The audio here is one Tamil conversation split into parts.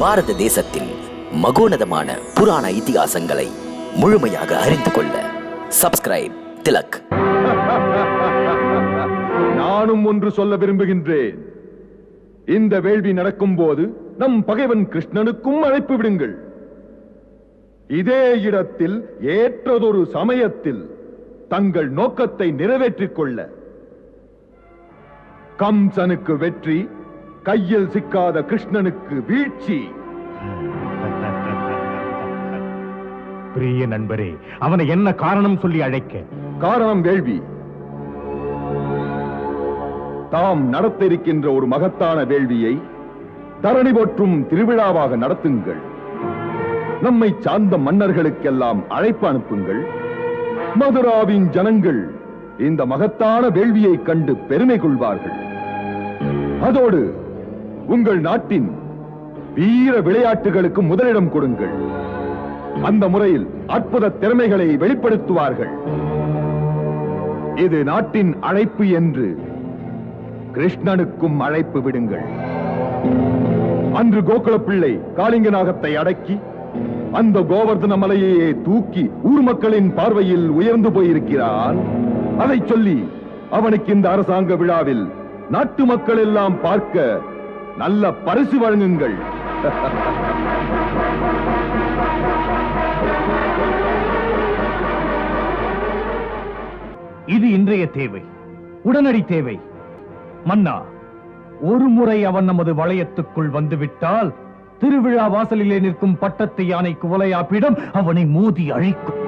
பாரத தேசத்தின் மகோனதமான புராண இதிகாசங்களை முழுமையாக அறிந்து கொள்ள சப்ஸ்கிரைப் திலக். நானும் ஒன்று சொல்ல விரும்புகின்றேன். இந்த வேள்வி நடக்கும் போது நம் பகைவன் கிருஷ்ணனுக்கும் அழைப்பு விடுங்கள். இதே இடத்தில் ஏற்றதொரு சமயத்தில் தங்கள் நோக்கத்தை நிறைவேற்றிக் கொள்ள. கம்சனுக்கு வெற்றி, கையில் சிக்காத கிருஷ்ணனுக்கு வீழ்ச்சி. பிரிய நண்பரே, அவனை என்ன காரணம் சொல்லி அழைக்க? காரணம் வேள்வி. தாம் நடத்த இருக்கின்ற ஒரு மகத்தான வேள்வியை தரணி போற்றும் திருவிழாவாக நடத்துங்கள். நம்மை சார்ந்த மன்னர்களுக்கெல்லாம் அழைப்பு அனுப்புங்கள். மதுராவின் ஜனங்கள் இந்த மகத்தான வேள்வியை கண்டு பெருமை கொள்வார்கள். அதோடு உங்கள் நாட்டின் வீர விளையாட்டுகளுக்கு முதலிடம் கொடுங்கள். அந்த முறையில் அற்புத திறமைகளை வெளிப்படுத்துவார்கள். இது நாட்டின் அழைப்பு என்று கிருஷ்ணனுக்கும் அழைப்பு விடுங்கள். அன்று கோகுல பிள்ளை காளிங்க நாகத்தை அடக்கி அந்த கோவர்தன மலையையே தூக்கி ஊர் மக்களின் பார்வையில் உயர்ந்து போயிருக்கிறான். அதை சொல்லி அவனுக்கு இந்த அரசாங்க விழாவில் நாட்டு மக்கள் எல்லாம் பார்க்க நல்ல பரிசு வழங்குங்கள். இது இன்றைய தேவை, உடனடி தேவை. மன்னா, ஒரு முறை அவன் நமது வளையத்துக்குள் வந்துவிட்டால் திருவிழா வாசலிலே நிற்கும் பட்டத்து யானை குவலையாப்பிடம் அவனை மோதி அழைக்கும்.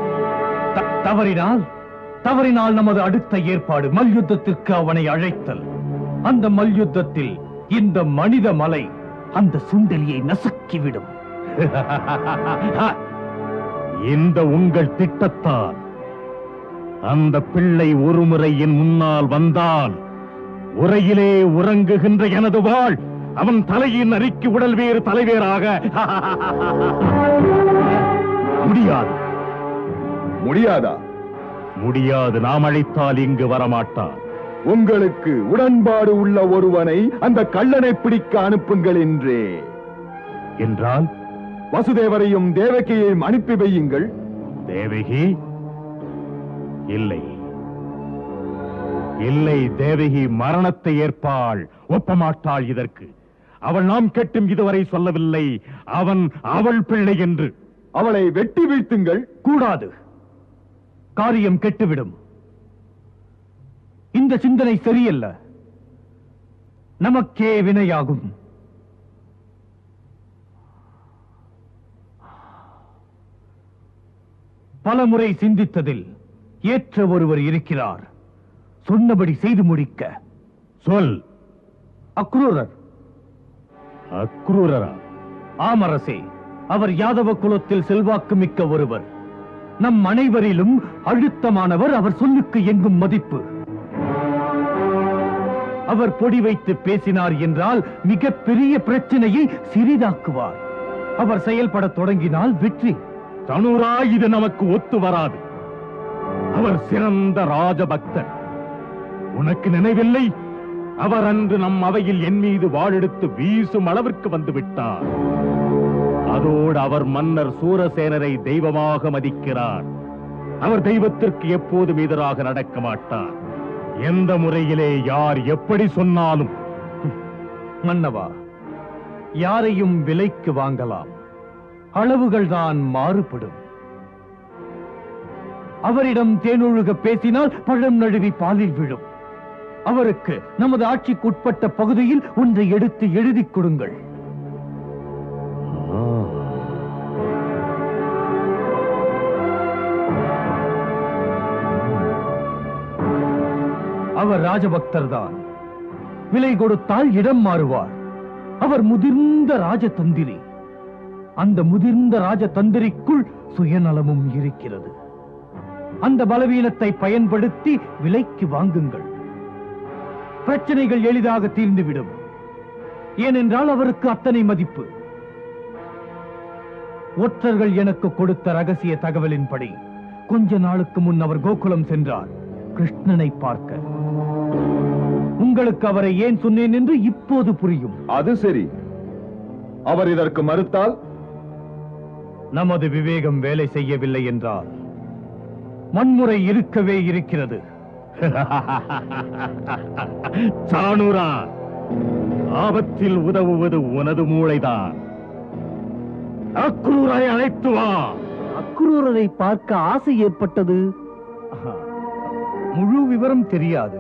தவறினால் நமது அடுத்த ஏற்பாடு மல்யுத்தத்திற்கு அவனை அழைத்தல். அந்த மல்யுத்தத்தில் இந்த மனித மலை அந்த சுண்டலியை நசுக்கிவிடும். இந்த உங்கள் திட்டத்தால் அந்த பிள்ளை ஒருமுறை என் முன்னால் வந்தால் உரையிலே உறங்குகின்ற எனது வாழ் அவன் தலையின் அரிக்கு உடல் வேறு தலைவேறாக. முடியாது. முடியாதா? முடியாது. நாம் அழைத்தால் இங்கு வரமாட்டான். உங்களுக்கு உடன்பாடு உள்ள ஒருவனை அந்த கள்ளனை பிடிக்க அனுப்புங்கள் என்றால் வசுதேவரையும் தேவகியையும் அனுப்பி வையுங்கள். தேவகி இல்லை, இல்லை. தேவகி மரணத்தை ஏற்பாள், ஒப்பமாட்டாள் இதற்கு. அவள் நாம் கெட்டும் இதுவரை சொல்லவில்லை அவள் பிள்ளை என்று. அவளை வெட்டி வீழ்த்துங்கள். கூடாது, காரியம் கெட்டுவிடும். இந்த சிந்தனை சரியல்ல, நமக்கே வினையாகும். பலமுறை சிந்தித்ததில் ஏற்ற ஒருவர் இருக்கிறார். சொன்னபடி செய்து முடிக்க. சொல். அக்ரூரர். அக்ரூரரா? ஆமரசே, அவர் யாதவ குலத்தில் செல்வாக்கு மிக்க ஒருவர். நம் அனைவரிலும் அழுத்தமானவர். அவர் சொல்லுக்கு எங்கும் மதிப்பு. அவர் பொடி வைத்து பேசினார் என்றால் மிக பெரிய பிரச்சனையை சிறிதாக்குவார். அவர் செயல்பட தொடங்கினால் வெற்றி. தனுரா, இது நமக்கு ஒத்து வராது. அவர் சிறந்த ராஜபக்தர். உனக்கு நினைவில்லை? அவர் அன்று நம் அவையில் என் மீது வாளெடுத்து வீசும் அளவிற்கு வந்து விட்டார். அதோடு அவர் மன்னர் சூரசேனரை தெய்வமாக மதிக்கிறார். அவர் தெய்வத்திற்கு எப்போதும் எதிராக நடக்க மாட்டார். எந்த முறையிலே யார் எப்படி சொன்னாலும். மன்னவா, யாரையும் விலைக்கு வாங்கலாம். அளவுகள் தான் மாறுபடும். அவரிடம் தேனொழுக பேசினால் பழம் நழுவி பாலில் விழும். அவருக்கு நமது ஆட்சிக்கு உட்பட்ட பகுதியில் ஒன்றை எடுத்து எழுதி கொடுங்கள். அவர் ராஜபக்தர் தான். விலை கொடுத்தால் இடம் மாறுவார். அவர் முதிர்ந்த ராஜதந்திரி. அந்த முதிர்ந்த ராஜதந்திரிக்குள் சுயநலமும் இருக்கிறது. அந்த பலவீனத்தை பயன்படுத்தி விலைக்கு வாங்குங்கள். பிரச்சனைகள் எளிதாக தீர்ந்துவிடும். ஏனென்றால் அவருக்கு அத்தனை மதிப்பு. ஒற்றர்கள் எனக்கு கொடுத்த ரகசிய தகவலின்படி கொஞ்ச நாளுக்கு முன் அவர் கோகுலம் சென்றார் கிருஷ்ணனை பார்க்க. உங்களுக்கு அவரை ஏன் சொன்னேன் என்று இப்போது புரியும். அது சரி. அவர் இதற்கு மறுத்தால்? நமது விவேகம் வேலை செய்யவில்லை என்றால் வன்முறை இருக்கவே இருக்கிறது. சாணூரா, ஆபத்தில் உதவுவது உனது மூளைதான். அக்ரூரை அழைத்து வா. அக்ரூரரை பார்க்க ஆசை ஏற்பட்டது. முழு விவரம் தெரியாது.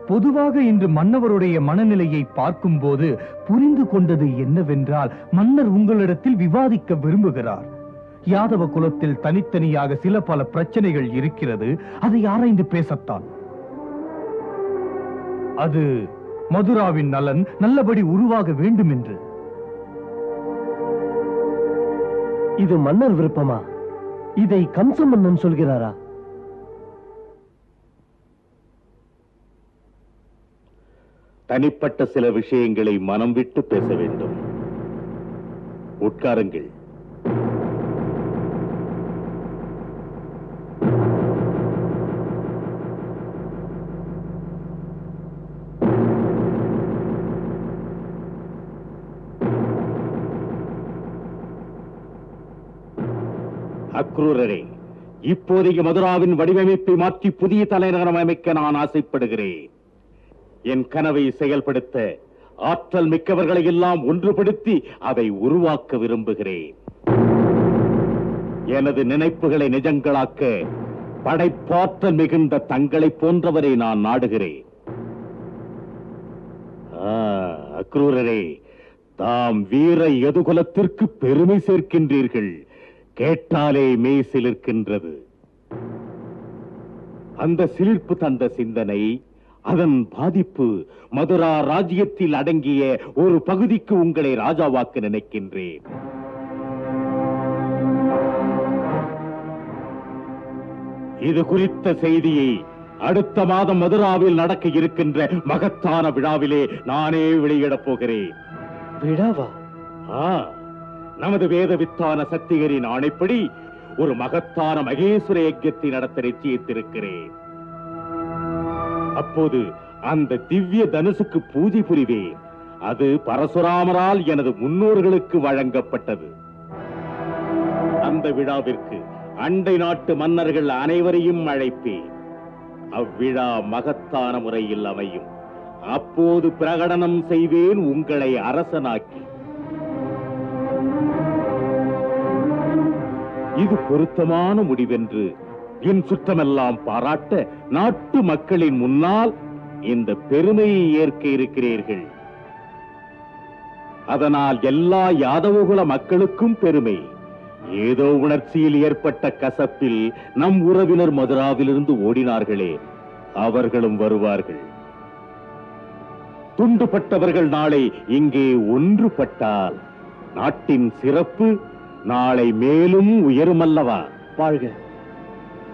பொதுவாக இன்று மன்னவருடைய மனநிலையை பார்க்கும்போது புரிந்து கொண்டது என்னவென்றால், மன்னர் உங்களிடத்தில் விவாதிக்க விரும்புகிறார். யாதவ குலத்தில் தனித்தனியாக சில பல பிரச்சனைகள் இருக்கிறது, அதை ஆராய்ந்து பேசத்தான். அது மதுராவின் நலன் நல்லபடி உருவாக வேண்டும் என்று. இது மன்னர் விருப்பமா? இதை கம்ச மன்னன் சொல்கிறாரா? தனிப்பட்ட சில விஷயங்களை மனம் விட்டு பேச வேண்டும். உட்காருங்கள். அக்ரூரரே, இப்போதைய மதுராவின் வடிவமைப்பை மாற்றி புதிய தலைநகரம் அமைக்க நான் ஆசைப்படுகிறேன். என் கனவை செயல்படுத்த ஆற்றல் மிக்கவர்களை எல்லாம் ஒன்றுபடுத்தி அதை உருவாக்க விரும்புகிறேன். எனது நினைப்புகளை நிஜங்களாக்க படைப்பாற்றல் மிகுந்த தங்களை போன்றவரை நான் நாடுகிறேன். அக்ரூரரே, தாம் வீர யதுகுலத்திற்கு பெருமை சேர்க்கின்றீர்கள். கேட்டாலே மெய் சிலிர்க்கின்றது. அந்த சிலிர்ப்பு தந்த சிந்தனை, அதன் பாதிப்பு மதுரா ராஜ்யத்தில் அடங்கிய ஒரு பகுதிக்கு உங்களை ராஜாவாக்க நினைக்கின்றேன். இது குறித்த செய்தியை அடுத்த மாதம் மதுராவில் நடக்க இருக்கின்ற மகத்தான விழாவிலே நானே வெளியிடப் போகிறேன். விழாவா? நமது வேதவித்தான சத்திகரின் ஆணைப்படி ஒரு மகத்தான மகேஸ்வர யஜ்ஞத்தை நடத்த நிச்சயித்திருக்கிறேன். அப்போது அந்த திவ்ய தனுசுக்கு பூஜை புரிவேன். அது பரசுராமரால் எனது முன்னோர்களுக்கு வழங்கப்பட்டது. அந்த விழாவிற்கு அண்டை நாட்டு மன்னர்கள் அனைவரையும் அழைப்பேன். அவ்விழா மகத்தான முறையில் அமையும். அப்போது பிரகடனம் செய்வேன் உங்களை அரசனாக்கி. இது பொருத்தமான முடிவென்று என் சுற்றமெல்லாம் பாராட்ட நாட்டு மக்களின் முன்னால் இந்த பெருமையை ஏற்க இருக்கிறீர்கள். அதனால் எல்லா யாதவகுல மக்களுக்கும் பெருமை. ஏதோ உணர்ச்சியில் ஏற்பட்ட கசப்பில் நம் உறவினர் மதுராவிலிருந்து ஓடினார்களே, அவர்களும் வருவார்கள். துண்டுபட்டவர்கள் நாளை இங்கே ஒன்றுபட்டால் நாட்டின் சிறப்பு நாளை மேலும் உயருமல்லவா? வாழ்க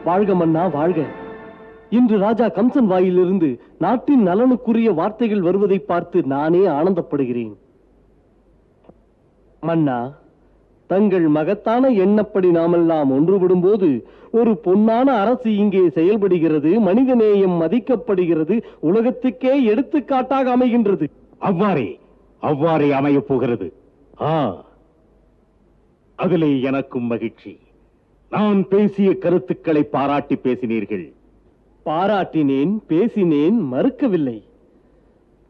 வாழ்க மன்னா, வாழ்க. இன்று ராஜா கம்சன் வாயிலிருந்து நாட்டின் நலனுக்குரிய வார்த்தைகள் வருவதை பார்த்து நானே ஆனந்தப்படுகிறேன். மன்னா, தங்கள் மகத்தான எண்ணப்படி நாமெல்லாம் ஒன்றுபடும் போது ஒரு பொன்னான அரசு இங்கே செயல்படுகிறது. மனிதநேயம் மதிக்கப்படுகிறது. உலகத்துக்கே எடுத்துக்காட்டாக அமைகின்றது. அவ்வாறே அமையப் போகிறது. அதிலே எனக்கும் மகிழ்ச்சி. நான் பேசிய கருத்துக்களை பாராட்டி பேசினீர்கள். பாராட்டினேன், பேசினேன், மறுக்கவில்லை.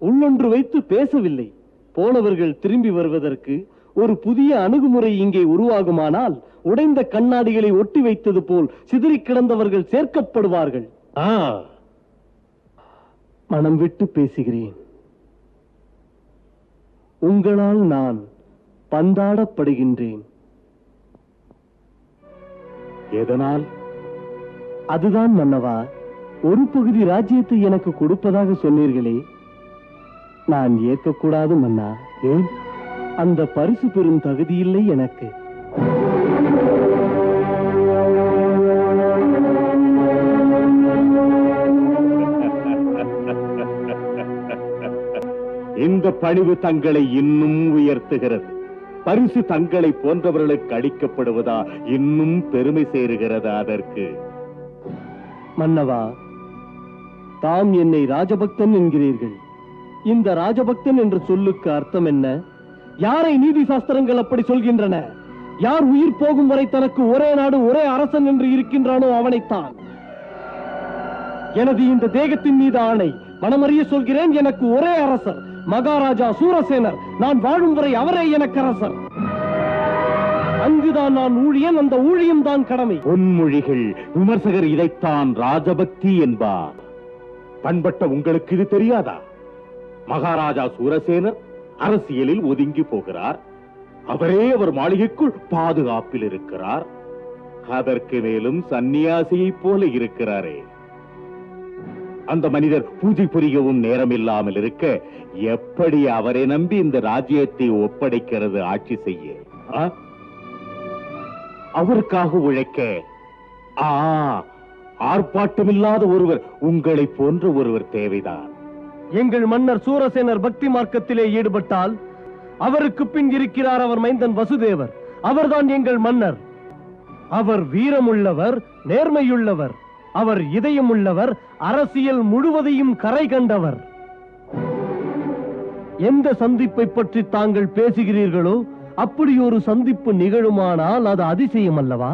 உள்ளொன்று வைத்து பேசவில்லை. போனவர்கள் திரும்பி வருவதற்கு ஒரு புதிய அணுகுமுறை இங்கே உருவாகுமானால் உடைந்த கண்ணாடிகளை ஒட்டி வைத்தது போல் சிதறி கிடந்தவர்கள் சேர்க்கப்படுவார்கள். மனம் விட்டு பேசுகிறேன். உங்களால் நான் பந்தாடப்படுகின்றேன். எதனால்? அதுதான் மன்னவா, ஒரு பகுதி ராஜ்யத்தை எனக்கு கொடுப்பதாக சொன்னீர்களே, நான் ஏற்கக்கூடாது மன்னா. ஏன்? அந்த பரிசு பெறும் தகுதியில்லை எனக்கு. இந்த பணிவு தங்களை இன்னும் உயர்த்துகிறது. பரிசு தங்களை போன்றவர்களுக்கு அளிக்கப்படுவதா இன்னும் பெருமை சேருகிறது. அதற்கு மன்னவா, தாம் என்னை ராஜபக்தன் என்கிறீர்கள். இந்த ராஜபக்தன் என்ற சொல்லுக்கு அர்த்தம் என்ன? யாரை நீதி சாஸ்திரங்கள் அப்படி சொல்கின்றன? யார் உயிர் போகும் வரை தனக்கு ஒரே நாடு ஒரே அரசன் என்று இருக்கின்றானோ அவனைத்தான். எனது இந்த தேகத்தின் மீது ஆணை, மனமறிய சொல்கிறேன், எனக்கு ஒரே அரசர் மகாராஜா சூரசேனர். நான் வாழும் வரை அவரே எனக்கு அரசர். அங்குதான் நான் ஊழியன், அந்த ஊழியம் தான் கடமை. பொன்மொழிகள் விமர்சகர் இதைத்தான் ராஜபக்தி என்பார். பண்பட்ட உங்களுக்கு இது தெரியாதா? மகாராஜா சூரசேனர் அரசியலில் ஒதுங்கி போகிறார். அவரே அவர் மாளிகைக்குள் பாதுகாப்பில் இருக்கிறார். அதற்கு மேலும் சன்னியாசியைப் போல இருக்கிறாரே. அந்த மனிதர் பூஜை புரியவும் நேரம் இல்லாமல் இருக்க எப்படி அவரை நம்பி இந்த ராஜ்யத்தை ஒப்படைக்கிறது ஆட்சி செய்ய? அவருக்காக உழைக்க ஆர்ப்பாட்டமில்லாத ஒருவர், உங்களை போன்ற ஒருவர் தேவைதான். எங்கள் மன்னர் சூரசேனர் பக்தி மார்க்கத்திலே ஈடுபட்டால் அவருக்கு பின் இருக்கிறார் அவர் மைந்தன் வசுதேவர். அவர்தான் எங்கள் மன்னர். அவர் வீரமுள்ளவர், நேர்மையுள்ளவர், அவர் இதயமுள்ளவர், அரசியல் முழுவதையும் கரை கண்டவர். எந்த சந்திப்பை பற்றி தாங்கள் பேசுகிறீர்களோ அப்படி ஒரு சந்திப்பு நிகழுமானால் அது அதிசயம் அல்லவா?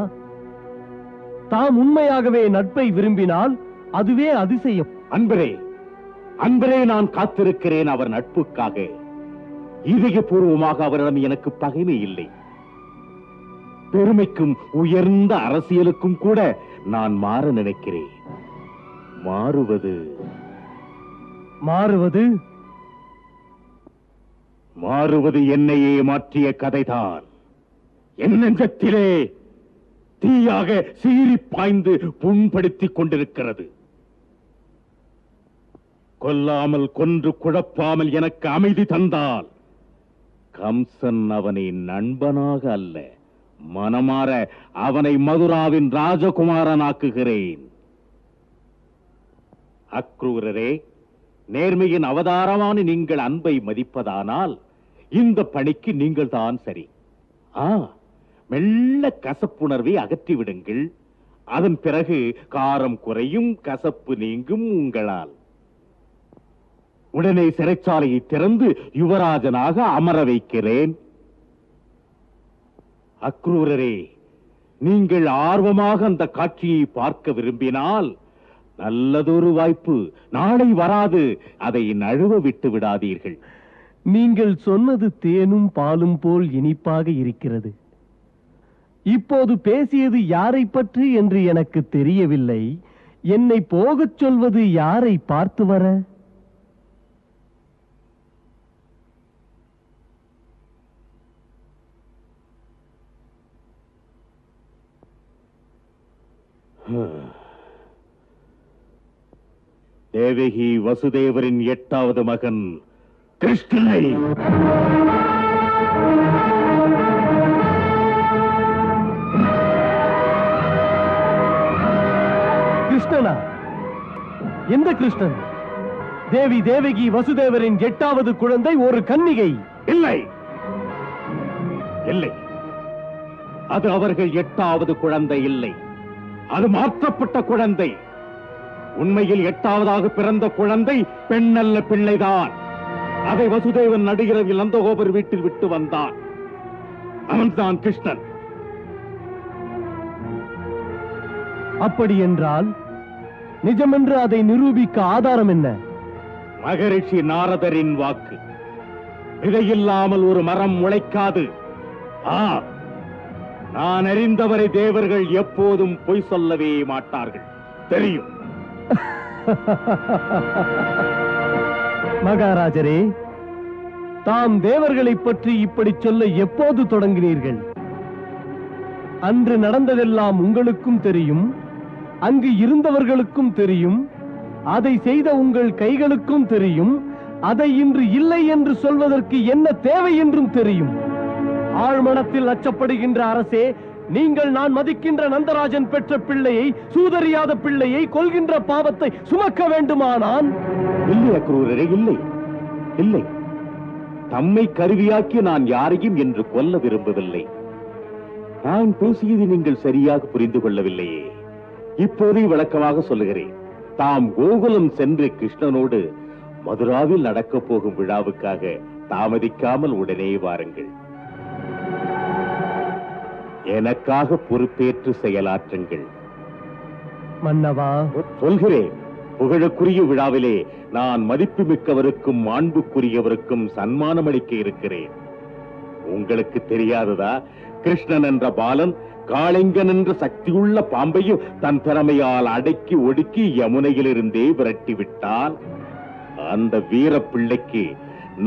தாம் உண்மையாகவே நட்பை விரும்பினால் அதுவே அதிசயம். அன்பரே, அன்பரே, நான் காத்திருக்கிறேன் அவர் நட்புக்காக. இதயபூர்வமாக அவரிடம் எனக்கு பகைமை இல்லை. பெருமைக்கும் உயர்ந்த அரசியலுக்கும் கூட நான் மாற நினைக்கிறேன். மாறுவது மாறுவது மாறுவது என்னையே மாற்றிய கதைதான். என் நெஞ்சத்திலே தீயாக சீறி பாய்ந்து புண்படுத்திக் கொண்டிருக்கிறது. கொல்லாமல் கொன்று குழப்பாமல் எனக்கு அமைதி தந்தால் கம்சன் அவனை நண்பனாக அல்ல, மனமாற அவனை மதுராவின் ராஜகுமாரனாக்குகிறேன். அக்ரூரரே, நேர்மையின் அவதாரமான நீங்கள் அன்பை மதிப்பதானால் இந்த பணிக்கு நீங்கள் தான் சரி. மெல்ல கசப்புணர்வை அகற்றிவிடுங்கள். அதன் பிறகு காரம் குறையும், கசப்பு நீங்கும் உங்களால். உடனே சிறைச்சாலையை திறந்து யுவராஜனாக அமர வைக்கிறேன். அக்ரூரரே, நீங்கள் ஆர்வமாக அந்த காட்சியை பார்க்க விரும்பினால் நல்லதொரு வாய்ப்பு நாளை வராது. அதை நழுவ விட்டு விடாதீர்கள். நீங்கள் சொன்னது தேனும் பாலும் போல் இனிப்பாக இருக்கிறது. இப்போது பேசியது யாரை பற்றி என்று எனக்கு தெரியவில்லை. என்னை போகச் சொல்வது யாரை பார்த்து வர? தேவகி வசுதேவரின் 8வது மகன் கிருஷ்ணனை. கிருஷ்ணனா? எந்த கிருஷ்ணன்? தேவி தேவகி வசுதேவரின் 8வது குழந்தை ஒரு கன்னிகை. இல்லை இல்லை, அது அவர்கள் 8வது குழந்தை இல்லை. அது மாற்றப்பட்ட குழந்தை. உண்மையில் 8வதாக பிறந்த குழந்தை பெண்ணல்ல, பிள்ளைதான். அதை வசுதேவன் நடுகிறவில் நந்தகோபர் வீட்டில் விட்டு வந்தான். அவன்தான் கிருஷ்ணன். அப்படி என்றால் நிஜமென்று அதை நிரூபிக்க ஆதாரம் என்ன? மகரிஷி நாரதரின் வாக்கு. விதையில்லாமல் ஒரு மரம் முளைக்காது. நான் அறிந்தவரை தேவர்கள் எப்போதும் பொய் சொல்லவே மாட்டார்கள், தெரியும். மகாராஜரே, தாம் தேவர்களை பற்றி இப்படி சொல்ல எப்போது தொடங்கினீர்கள்? அன்று நடந்ததெல்லாம் உங்களுக்கும் தெரியும், அங்கு இருந்தவர்களுக்கும் தெரியும், அதை செய்த உங்கள் கைகளுக்கும் தெரியும். அதை இன்று இல்லை என்று சொல்வதற்கு என்ன தேவை என்றும் தெரியும். ஆழ்மனத்தில் அச்சப்படுகின்ற அரசே, நீங்கள் நான் மதிக்கின்ற நந்தராஜன் பெற்ற பிள்ளையை, சூதறியாத பிள்ளையை கொல்கின்ற பாவத்தை சுமக்க வேண்டுமானான்? இல்லை அக்ரூரரே, இல்லை இல்லை. தம்மை கருவியாக்கி நான் யாரையும் என்று கொல்ல விரும்பவில்லை. நான் பேசியது நீங்கள் சரியாக புரிந்து கொள்ளவில்லையே. இப்போதே விளக்கமாக சொல்லுகிறேன். தாம் கோகுலம் சென்று கிருஷ்ணனோடு மதுராவில் நடக்கப் போகும் விழாவுக்காக தாமதிக்காமல் உடனே வாருங்கள். எனக்காக பொறுப்பேற்று செயலாற்றுங்கள். மன்னவா, சொல்கிறேன். புகழுக்குரிய விழாவிலே நான் மதிப்புமிக்கவருக்கும் மாண்புக்குரியவருக்கும் சன்மானம் அளிக்க இருக்கிறேன். உங்களுக்கு தெரியாததா? கிருஷ்ணன் என்ற பாலன் காளிங்கன் என்ற சக்தியுள்ள பாம்பையும் தன் திறமையால் அடக்கி ஒடுக்கி யமுனையிலிருந்தே விரட்டி விட்டான். அந்த வீர பிள்ளைக்கு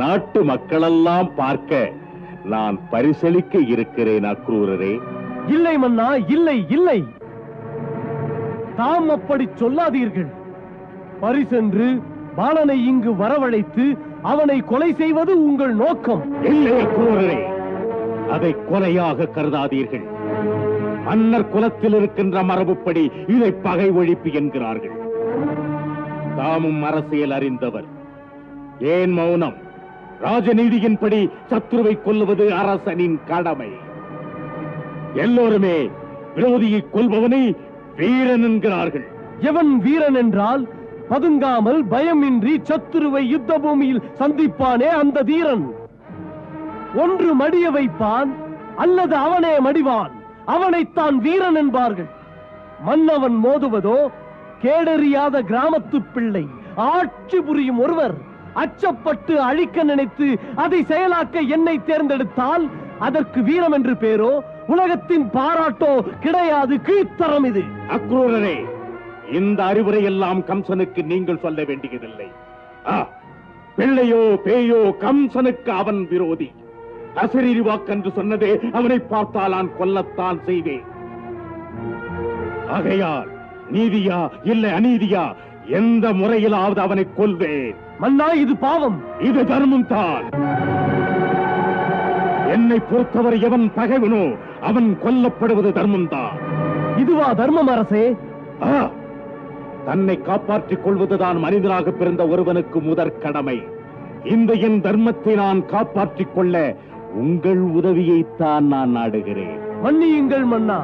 நாட்டு மக்களெல்லாம் பார்க்க நான் பரிசளிக்க இருக்கிறேன். அக்ரூரரே, இல்லை மன்னா, இல்லை இல்லை, தாம் அப்படி சொல்லாதீர்கள். பரிசென்று பாலனை இங்கு வரவழைத்து அவனை கொலை செய்வது உங்கள் நோக்கம். இல்லை அக்ரூரரே, அதை கொலையாக கருதாதீர்கள். மன்னர் குலத்தில் இருக்கின்ற மரபுப்படி இதை பகை ஒழிப்பு என்கிறார்கள். தாமும் அரசியல் அறிந்தவர். ஏன் மௌனம்? ராஜநீதியின்படி சத்ருவை கொல்லுவது அரசனின் கடமை. எல்லோருமே விரோதியை கொல்பவனை வீரன் என்கிறார்கள். எவன் வீரன் என்றால் பதுங்காமல் பயமின்றி சத்துருவை யுத்த பூமியில் சந்திப்பானே அந்த தீரன். ஒன்று மடிய வைப்பான், அல்லது அவனே மடிவான். அவனைத்தான் வீரன் என்பார்கள். மன்னவன் மோதுவதோ கேடறியாத கிராமத்து பிள்ளை, ஆட்சி புரியும் ஒருவர். அச்சப்பட்டு அழிக்க நினைத்து அதை செயலாக்க என்னை தேர்ந்தெடுத்தால் அதற்கு வீரம் என்று பேரோ உலகத்தின் பாராட்டோ கிடையாது. கீழ்த்தரம் இது. அக்ரூரரே, இந்த அறிவுரை எல்லாம் கம்சனுக்கு நீங்கள் சொல்ல வேண்டியதில்லை. பிள்ளையோ பேயோ கம்சனுக்கு அவன் விரோதி. அசரீரி வாக்கென்று சொன்னதே அவனை பார்த்தால் நான் கொல்லத்தான் செய்வேன். ஆகையால் நீதியா இல்லை அநீதியா, எந்த முறையிலாவது அவனை கொல்வேன். மன்னா, இது பாவம். இது தர்மம் தான். என்னை பொறுத்தவரை எவன் பகைவனோ அவன் கொல்லப்படுவது தர்மம் தான். இதுவா தர்மம் அரசே? தன்னை காப்பாற்றிக் கொள்வதுதான் மனிதனாக பிறந்த ஒருவனுக்கு முதற் கடமை. இந்த என் தர்மத்தை நான் காப்பாற்றிக் கொள்ள உங்கள் உதவியைத்தான் நான் நாடுகிறேன். மன்னியுங்கள் மன்னா,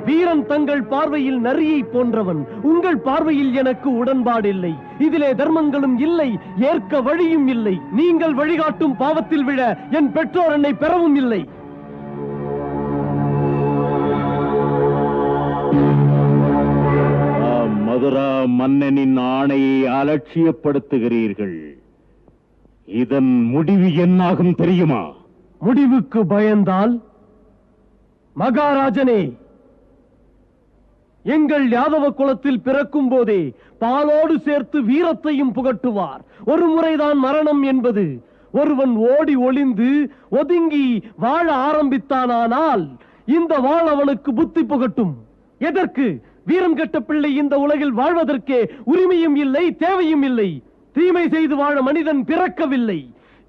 வீரன் தங்கள் பார்வையில் நரியை போன்றவன், உங்கள் பார்வையில் எனக்கு உடன்பாடில்லை. இதிலே தர்மங்களும் இல்லை, ஏற்க வழியும் இல்லை. நீங்கள் வழிகாட்டும் பாவத்தில் விழ என் பெற்றோர் என்னை பெறவும் இல்லை. மதுரா மன்னனின் ஆணையை அலட்சியப்படுத்துகிறீர்கள். இதன் முடிவு என்னாகும் தெரியுமா? முடிவுக்கு பயந்தால் மகாராஜனே, எங்கள் யாதவ குலத்தில் பிறக்கும் போதே பாலோடு சேர்த்து வீரத்தையும் புகட்டுவார். ஒரு முறைதான் மரணம் என்பது. ஒருவன் ஓடி ஒளிந்து ஒதுங்கி வாழ ஆரம்பித்தானால் இந்த வாழ் அவனுக்கு புத்தி புகட்டும். எதற்கு? வீரம் கெட்ட பிள்ளை இந்த உலகில் வாழ்வதற்கே உரிமையும் இல்லை, தேவையும் இல்லை. தீமை செய்து வாழ மனிதன் பிறக்கவில்லை.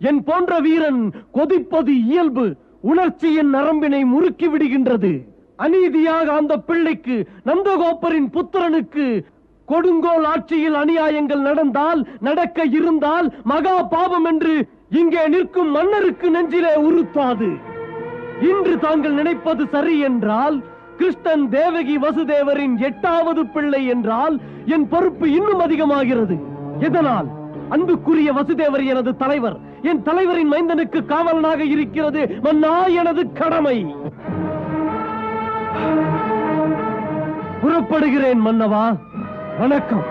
என் போன்ற வீரன் கொதிப்பது இயல்பு. உணர்ச்சியின் நரம்பினை முறுக்கி விடுகின்றது. அநீதியாக அந்த பிள்ளைக்கு, நந்தகோப்பரின் புத்திரனுக்கு கொடுங்கோல் ஆட்சியில் அநியாயங்கள் நடந்தால், நடக்க இருந்தால் மகா பாவம் என்று இங்கே நிற்கும் மன்னருக்கு நெஞ்சிலே உறுத்தாது. இன்று தாங்கள் நினைப்பது சரி என்றால், கிருஷ்ணன் தேவகி வசுதேவரின் 8வது பிள்ளை என்றால் என் பொறுப்பு இன்னும் அதிகமாகிறது. எதனால்? அன்புக்குரிய வசுதேவர் எனது தலைவர். என் தலைவரின் மைந்தனுக்கு காவலனாக இருக்கிறது மன்னா எனது கடமை. புறப்படுகிறேன் மன்னவா. வணக்கம்.